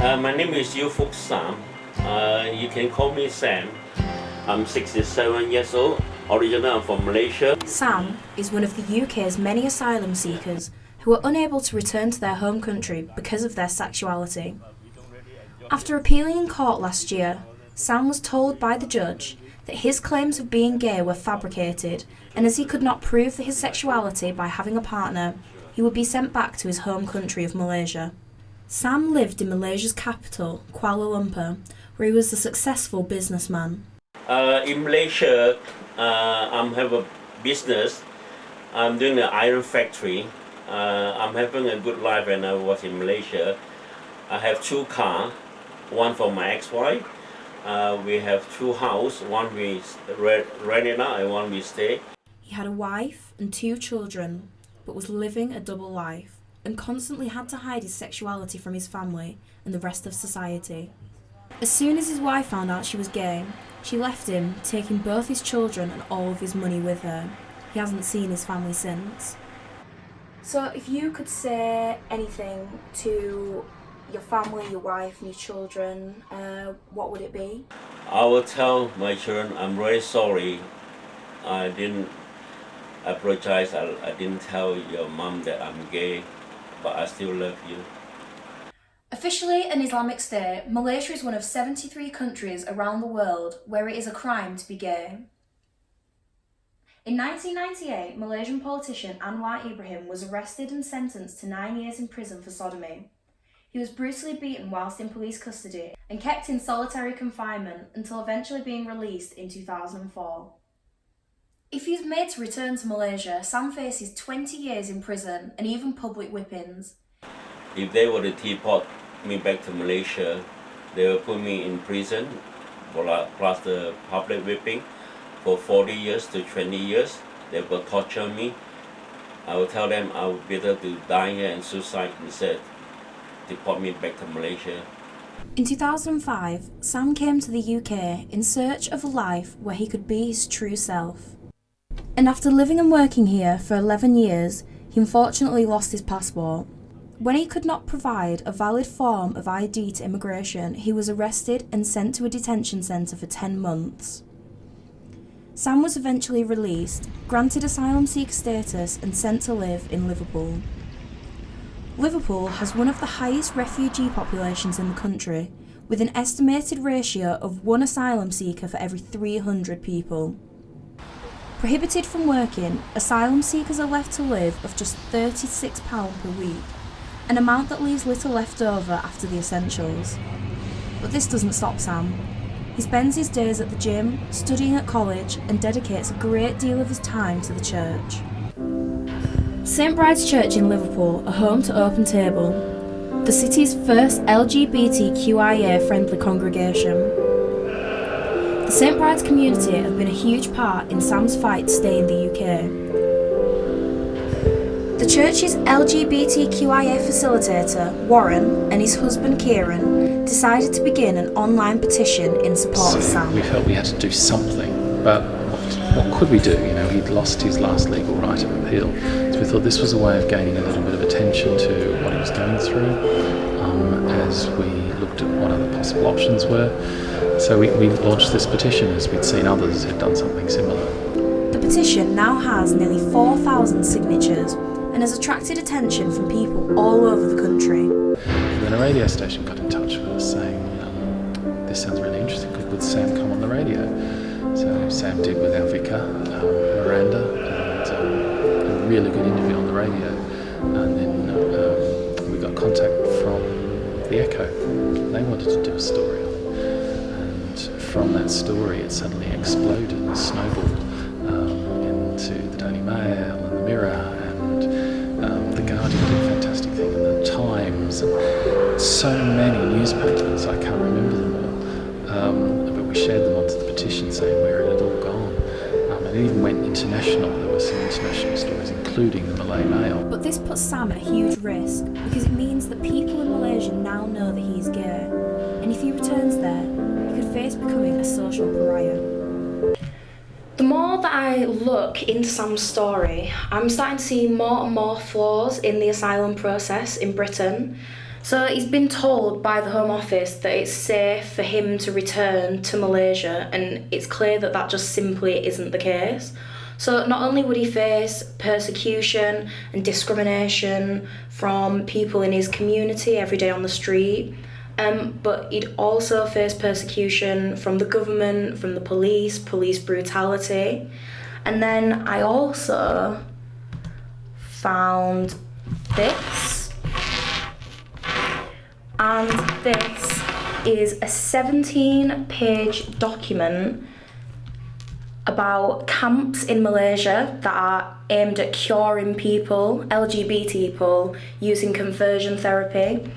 My name is Fook Sam. You can call me Sam. I'm 67 years old. Originally, I'm from Malaysia. Sam is one of the UK's many asylum seekers who are unable to return to their home country because of their sexuality. After appealing in court last year, Sam was told by the judge that his claims of being gay were fabricated, and as he could not prove his sexuality by having a partner, he would be sent back to his home country of Malaysia. Sam lived in Malaysia's capital, Kuala Lumpur, where he was a successful businessman. In Malaysia, I have a business. I'm doing an iron factory. I'm having a good life when I was in Malaysia. I have 2 cars, one for my ex-wife. We have 2 houses, one we rent it out and one we stay. He had a wife and 2 children, but was living a double life and constantly had to hide his sexuality from his family and the rest of society. As soon as his wife found out she was gay, she left him, taking both his children and all of his money with her. He hasn't seen his family since. So if you could say anything to your family, your wife and your children, what would it be? I will tell my children I'm very sorry. I didn't apologize. I didn't tell your mom that I'm gay, but I still love you. Officially an Islamic state, Malaysia is one of 73 countries around the world where it is a crime to be gay. In 1998, Malaysian politician Anwar Ibrahim was arrested and sentenced to 9 years in prison for sodomy. He was brutally beaten whilst in police custody and kept in solitary confinement until eventually being released in 2004. If he is made to return to Malaysia, Sam faces 20 years in prison and even public whippings. If they were to deport me back to Malaysia, they will put me in prison plus the public whipping for 40 years to 20 years. They will torture me. I will tell them I would better to die here and suicide instead. Deport me back to Malaysia. In 2005, Sam came to the UK in search of a life where he could be his true self. And after living and working here for 11 years, he unfortunately lost his passport. When he could not provide a valid form of ID to immigration, he was arrested and sent to a detention centre for 10 months. Sam was eventually released, granted asylum seeker status and sent to live in Liverpool. Liverpool has one of the highest refugee populations in the country, with an estimated ratio of 1 asylum seeker for every 300 people. Prohibited from working, asylum seekers are left to live of just £36 per week, an amount that leaves little left over after the essentials. But this doesn't stop Sam. He spends his days at the gym, studying at college, and dedicates a great deal of his time to the church. St Bride's Church in Liverpool are home to Open Table, the city's first LGBTQIA-friendly congregation. The St Bride's community have been a huge part in Sam's fight to stay in the UK. The church's LGBTQIA facilitator, Warren, and his husband Kieran decided to begin an online petition in support of Sam. We felt we had to do something, but what could we do? You know, he'd lost his last legal right of appeal. So we thought this was a way of gaining a little bit of attention to what he was going through as we looked at what other possible options were. So we launched this petition as we'd seen others who'd done something similar. The petition now has nearly 4,000 signatures and has attracted attention from people all over the country. Then a radio station got in touch with us saying, this sounds really interesting, would Sam come on the radio? So Sam did with our vicar, Miranda, and a really good interview on the radio. And then we got contact from The Echo. They wanted to do a story on it. And from that story it suddenly exploded and snowballed into the Daily Mail and the Mirror, and the Guardian did a fantastic thing, and the Times, and so many newspapers, I can't remember them all, but we shared them onto the petition saying where it had all gone, and it even went international. There were some international stories, including the Malay Mail. But this puts Sam at a huge risk because it means that people in Malaysia now know that he's gay, and if he returns there, he could face becoming a social pariah. The more that I look into Sam's story, I'm starting to see more and more flaws in the asylum process in Britain. So he's been told by the Home Office that it's safe for him to return to Malaysia, and it's clear that that just simply isn't the case. So not only would he face persecution and discrimination from people in his community every day on the street, but he'd also face persecution from the government, from the police brutality. And then I also found this. And this is a 17-page document about camps in Malaysia that are aimed at curing people, LGBT people, using conversion therapy.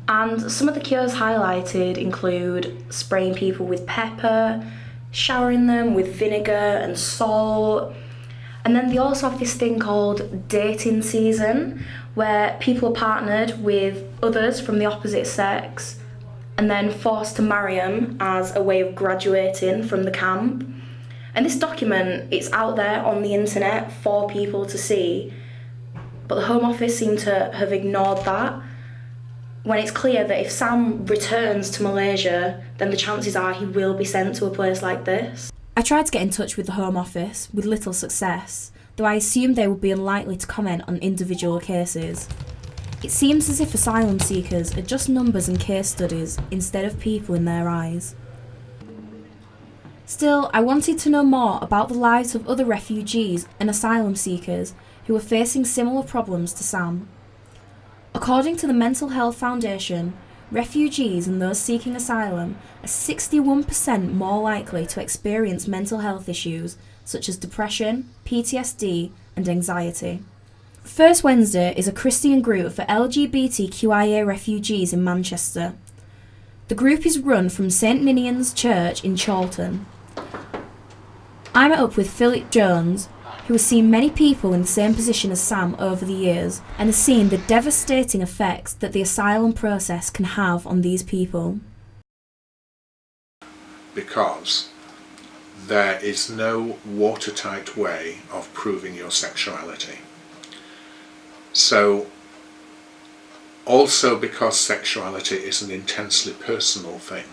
And some of the cures highlighted include spraying people with pepper, showering them with vinegar and salt. And then they also have this thing called dating season, where people are partnered with others from the opposite sex and then forced to marry them as a way of graduating from the camp. And this document, it's out there on the internet for people to see, but the Home Office seem to have ignored that, when it's clear that if Sam returns to Malaysia, then the chances are he will be sent to a place like this. I tried to get in touch with the Home Office with little success, though I assumed they would be unlikely to comment on individual cases. It seems as if asylum seekers are just numbers and case studies instead of people in their eyes. Still, I wanted to know more about the lives of other refugees and asylum seekers who are facing similar problems to Sam. According to the Mental Health Foundation, refugees and those seeking asylum are 61% more likely to experience mental health issues such as depression, PTSD, and anxiety. First Wednesday is a Christian group for LGBTQIA refugees in Manchester. The group is run from St Ninian's Church in Chorlton. I met up with Philip Jones, who has seen many people in the same position as Sam over the years and has seen the devastating effects that the asylum process can have on these people. Because there is no watertight way of proving your sexuality. So, also because sexuality is an intensely personal thing,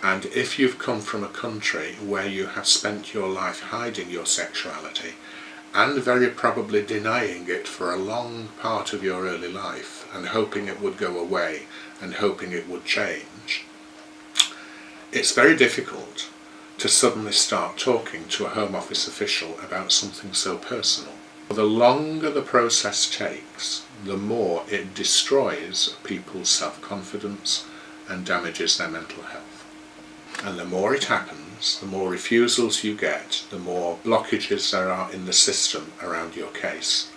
and if you've come from a country where you have spent your life hiding your sexuality and very probably denying it for a long part of your early life and hoping it would go away and hoping it would change, it's very difficult to suddenly start talking to a Home Office official about something so personal. The longer the process takes, the more it destroys people's self-confidence and damages their mental health. And the more it happens, the more refusals you get, the more blockages there are in the system around your case.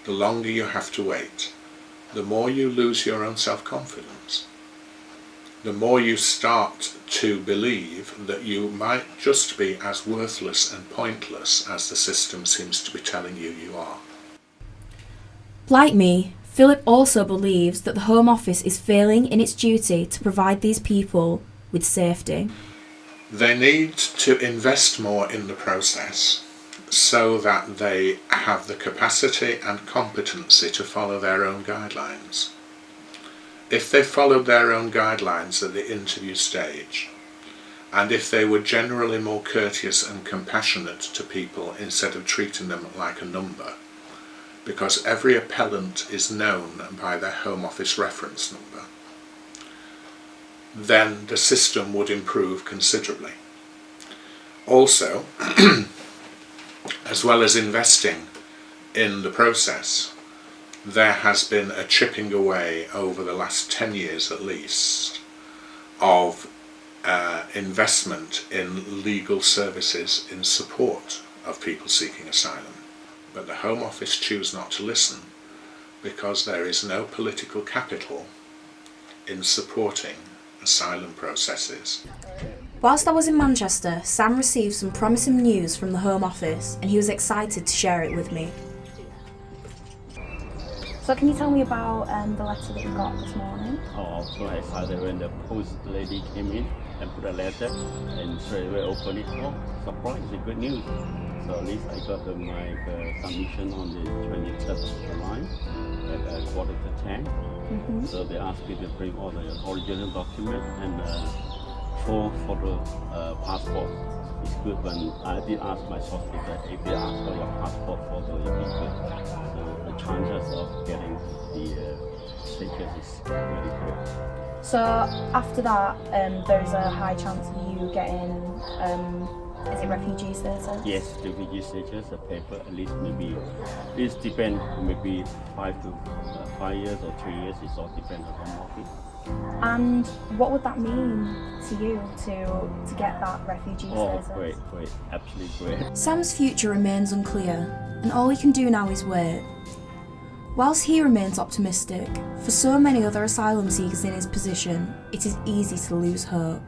The longer you have to wait, the more you lose your own self-confidence. The more you start to believe that you might just be as worthless and pointless as the system seems to be telling you you are. Like me, Philip also believes that the Home Office is failing in its duty to provide these people with safety. They need to invest more in the process so that they have the capacity and competency to follow their own guidelines. If they followed their own guidelines at the interview stage, and if they were generally more courteous and compassionate to people instead of treating them like a number, because every appellant is known by their Home Office reference number, then the system would improve considerably. Also, as well as investing in the process, there has been a chipping away over the last 10 years at least of investment in legal services in support of people seeking asylum. But the Home Office choose not to listen because there is no political capital in supporting asylum processes. Whilst I was in Manchester, Sam received some promising news from the Home Office and he was excited to share it with me. So can you tell me about the letter that you got this morning? Oh, I was so excited when the post lady came in and put a letter and straight away opened it. Oh, surprise, it's good news. So at least I got my submission on the 23rd of July. at 10:15. So they asked me to bring all the original document and full photo passport. It's good when I did ask my solicitor if they ask for your passport photo, it is good. So the chances of getting the status is very good. So after that, there's a high chance of you getting, is it refugee status? Yes, refugee status, a paper, at least maybe, it depends, maybe 5 years or 3 years, it all depends on the market. And what would that mean to you to get that refugee status? Oh, great, absolutely great. Sam's future remains unclear, and all he can do now is wait. Whilst he remains optimistic, for so many other asylum seekers in his position, it is easy to lose hope.